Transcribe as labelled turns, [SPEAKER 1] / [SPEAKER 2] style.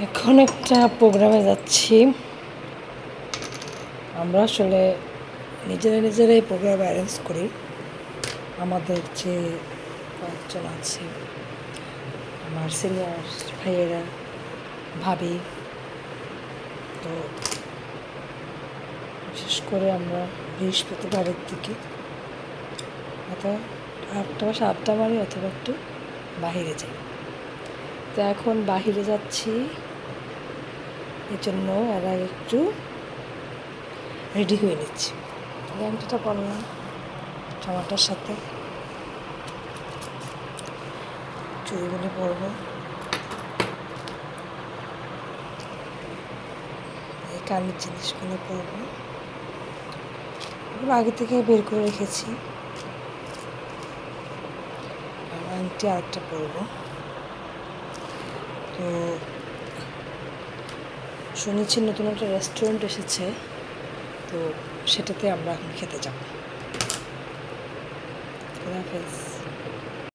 [SPEAKER 1] এখন একটা প্রোগ্রামে যাচ্ছি। আমরা আসলে নিজেরাই প্রোগ্রাম অ্যারেঞ্জ করি। আমাদের যে কয়েকজন আছে, আমার সিনিয়র ভাইয়েরা, ভাবি, তো বিশেষ করে আমরা বৃহস্পতিবারের দিকে অথবা 8টা বা 7টা বাড়ি অথবা একটু বাহিরে যাই। তো এখন বাহিরে যাচ্ছি, এই জন্য এরা একটু রেডি হয়ে নিচ্ছি। ল্যাংটিটা পরলাম জামাটার সাথে, চুড়িগুলো পরবো, এই কানের জিনিসগুলো পরবো। এগুলো আগে থেকে বের করে রেখেছি। আর আংটি আরেকটা পরবো। তো শুনেছি নতুন একটা রেস্টুরেন্ট এসেছে, তো সেটাতে আমরা এখন খেতে যাব। খোদা হাফেজ।